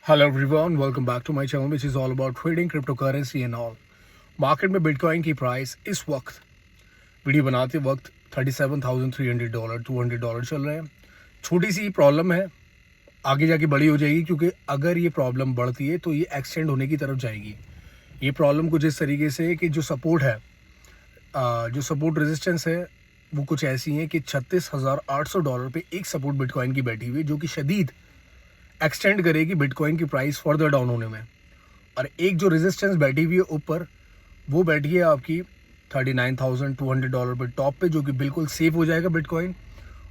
Hello everyone, welcome back to my channel which is all about trading cryptocurrency and all. Market में bitcoin की price इस वक्त video बनाते वक्त $37,300 $200 चल रहे हैं। छोटी सी प्रॉब्लम है, आगे जाके बड़ी हो जाएगी क्योंकि अगर ये प्रॉब्लम बढ़ती है तो ये एक्सटेंड होने की तरफ जाएगी। ये प्रॉब्लम कुछ इस तरीके से है कि जो सपोर्ट है, जो सपोर्ट रेजिस्टेंस है वो कुछ ऐसी है कि $36,800 पे एक सपोर्ट बिटकॉइन की बैठी हुई है जो कि शदीद एक्सटेंड करेगी बिटकॉइन की प्राइस फर्दर डाउन होने में। और एक जो रेजिस्टेंस बैठी हुई है ऊपर, वो बैठी है आपकी $39,200 पे टॉप पे, जो कि बिल्कुल सेफ हो जाएगा बिटकॉइन।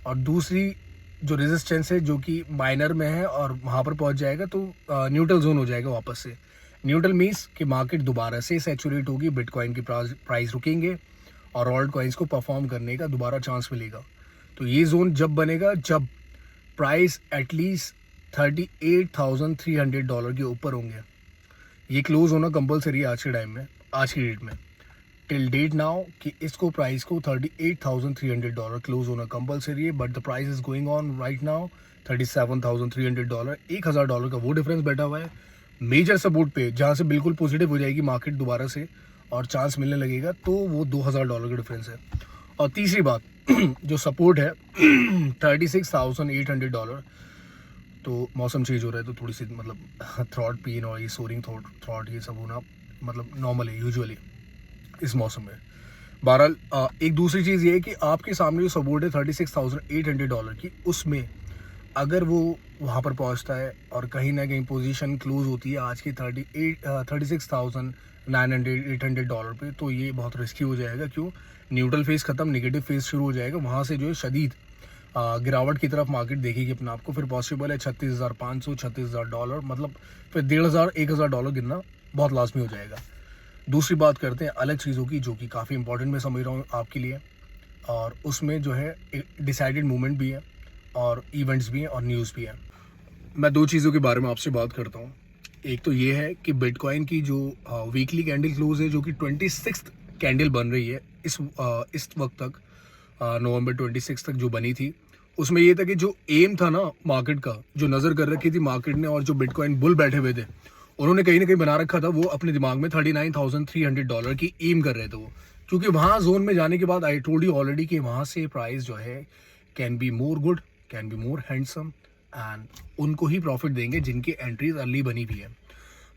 और दूसरी जो रेजिस्टेंस है जो कि माइनर में है और वहाँ पर पहुँच जाएगा तो न्यूट्रल जोन हो जाएगा वापस से। न्यूट्रल मीन्स कि मार्केट दोबारा से सैचुरेट होगी, बिटकॉइन की प्राइस रुकेंगे और ऑल्ट कॉइन्स को परफॉर्म करने का दोबारा चांस मिलेगा। तो ये जोन जब बनेगा जब प्राइस एटलीस्ट $38,300 के ऊपर होंगे। ये क्लोज होना कंपलसरी है आज के टाइम में, आज की डेट में, टिल डेट नाउ, कि इसको प्राइस को $38,300 क्लोज होना कंपलसरी है। But the price is going on right now $37,300। $1,000 का वो डिफरेंस बैठा हुआ है मेजर सपोर्ट पे, जहाँ से बिल्कुल पॉजिटिव हो जाएगी मार्केट दोबारा से और चांस मिलने लगेगा, तो वो $2,000 का डिफरेंस है। और तीसरी बात जो सपोर्ट है $36,800। तो मौसम चेंज हो रहा है तो थोड़ी सी मतलब थ्रॉट पेन और ये सोरिंग थ्रॉट ये सब होना मतलब नॉर्मल है यूजुअली इस मौसम में। बहरहाल एक दूसरी चीज़ ये है कि आपके सामने जो सपोर्ट है $36,800 की, उसमें अगर वो वहाँ पर पहुँचता है और कहीं ना कहीं पोजीशन क्लोज होती है आज की $36,800 पे, तो ये बहुत रिस्की हो जाएगा। क्यों? न्यूट्रल फेज ख़त्म, नेगेटिव फेज शुरू हो जाएगा, वहाँ से जो है शदीद गिरावट की तरफ मार्केट देखेगी अपने आप को। फिर पॉसिबल है $36,500 $36,000, मतलब फिर $1,500 $1,000 गिरना बहुत लाजमी हो जाएगा। दूसरी बात करते हैं अलग चीज़ों की, जो कि काफ़ी इंपॉर्टेंट मैं समझ रहा हूँ आपके लिए, और उसमें जो है डिसाइडेड मूवमेंट भी है और इवेंट्स भी हैं और न्यूज़ भी है। मैं दो चीज़ों के बारे में आपसे बात करता हूँ। एक तो ये है कि बिटकॉइन की जो वीकली कैंडल क्लोज है, जो कि 26th कैंडल बन रही है इस वक्त तक, नवंबर 26 तक जो बनी थी, उसमें ये था कि जो एम था ना मार्केट का, जो नज़र कर रखी थी मार्केट ने और जो बिटकॉइन बुल बैठे हुए थे, उन्होंने कहीं ना कहीं बना रखा था वो अपने दिमाग में $39,300 की एम कर रहे थे वो। क्योंकि वहाँ जोन में जाने के बाद आई टोल्ड यू ऑलरेडी कि वहाँ से प्राइस जो है can be more good, can be more handsome, and उनको ही प्रॉफिट देंगे जिनकी एंट्रीज अर्ली बनी हुई है।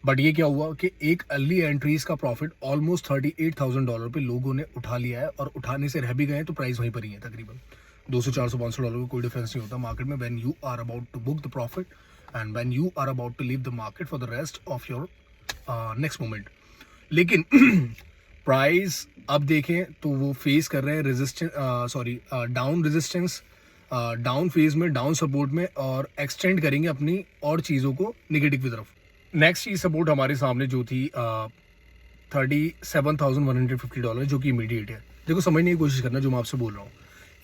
बट ये क्या हुआ कि एक अर्ली एंट्रीज का प्रॉफिट ऑलमोस्ट $38,000 पे लोगों ने उठा लिया है, और उठाने से रह भी गए तो प्राइस वहीं पर ही है। तकरीबन $200 $400 का कोई डिफरेंस नहीं होता मार्केट में when you are about to book the profit and when you are about to leave the market for the rest of your next moment. लेकिन प्राइस अब देखें तो वो फेस कर रहे हैं resistance, down resistance, down phase में, down support में, और एक्सटेंड करेंगे अपनी और चीज़ों को नेगेटिव की तरफ। नेक्स्ट चीज सपोर्ट हमारे सामने जो थी $37,150, जो कि इमीडिएट है। देखो समझने की कोशिश करना जो मैं आपसे बोल रहा हूँ।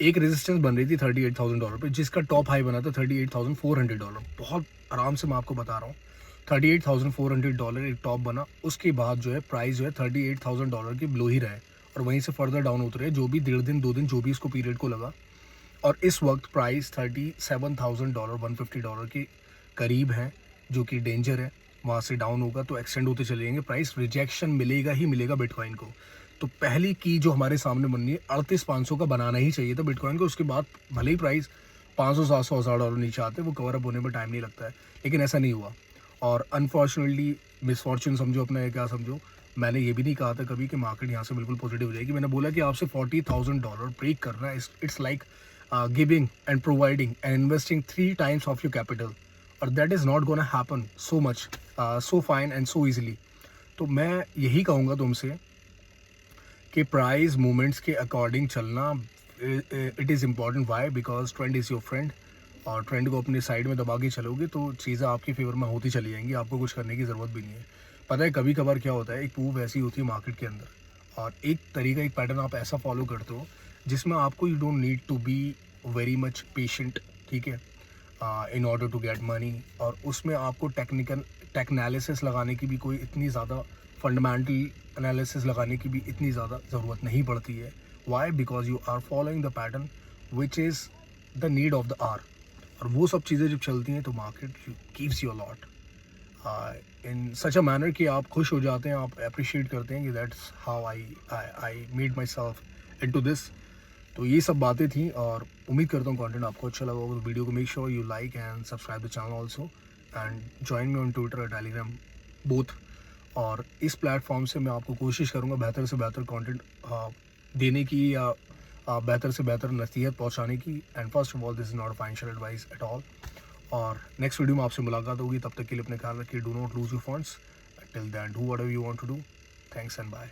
एक रेजिस्टेंस बन रही थी $38,000 पे, जिसका टॉप हाई बना था $38,400। बहुत आराम से मैं आपको बता रहा हूँ, $38,400 एक टॉप बना। उसके बाद जो है प्राइस जो है $38,000 के बिलो ही रहे और वहीं से फर्दर डाउन उतरे, जो भी 1.5 दिन 2 दिन जो भी इसको पीरियड को लगा। और इस वक्त प्राइस $37,000 $150 के करीब है, जो कि डेंजर है। वहाँ से डाउन होगा तो एक्सटेंड होते चले जाएंगे, प्राइस रिजेक्शन मिलेगा ही मिलेगा बिटकॉइन को। तो पहली की जो हमारे सामने बननी है, 38,500 का बनाना ही चाहिए था बिटकॉइन को। उसके बाद भले ही प्राइस 500 700 $1,000 नीचे आते, वो कवर अप होने में टाइम नहीं लगता है, लेकिन ऐसा नहीं हुआ। और अनफॉर्चुनेटली मिसफॉर्चून समझो अपना, क्या समझो, मैंने ये भी नहीं कहा था कभी कि मार्केट यहाँ से बिल्कुल पॉजिटिव हो जाएगी। मैंने बोला कि आपसे $40,000 ब्रेक करना है, it's like giving and providing and investing 3 times of your capital, और that is not gonna happen so much so fine and so easily. तो मैं यही कहूँगा तुमसे कि प्राइस मूवमेंट्स के अकॉर्डिंग चलना it is important. Why? Because trend is your friend, और ट्रेंड को अपने साइड में दबा के चलोगे तो चीज़ें आपके फेवर में होती चली जाएंगी, आपको कुछ करने की ज़रूरत भी नहीं है। पता है कभी कभार क्या होता है, एक मूव ऐसी होती है मार्केट के अंदर, और एक तरीका, एक पैटर्न आप ऐसा फॉलो करते हो जिसमें आपको you don't need to be very much patient, ठीक है, in order to get money. और उसमें आपको टेक एनालिसिस लगाने की भी कोई इतनी ज़्यादा, फंडामेंटल एनालिसिस लगाने की भी इतनी ज़्यादा ज़रूरत नहीं पड़ती है। Why? Because you are following the pattern which is the need of the hour. और वो सब चीज़ें जब चलती हैं तो market gives you a lot. In such a manner कि आप खुश हो जाते हैं, आप अप्रिशिएट करते हैं कि that's how I made myself into this. तो ये सब बातें थी और उम्मीद करता हूँ कंटेंट आपको अच्छा लगा होगा। तो वीडियो को make sure you like and subscribe the channel also and join me on Twitter और टेलीग्राम बोथ। और इस प्लेटफॉर्म से मैं आपको कोशिश करूँगा बेहतर से बेहतर कंटेंट देने की या बेहतर से बेहतर नसीहत पहुँचाने की। And first of all this is not a financial advice at all. और नेक्स्ट वीडियो में आपसे मुलाकात होगी, तब तक के लिए अपने ख्याल रखिए। Do not lose your funds till then do whatever you want to do. Thanks and bye.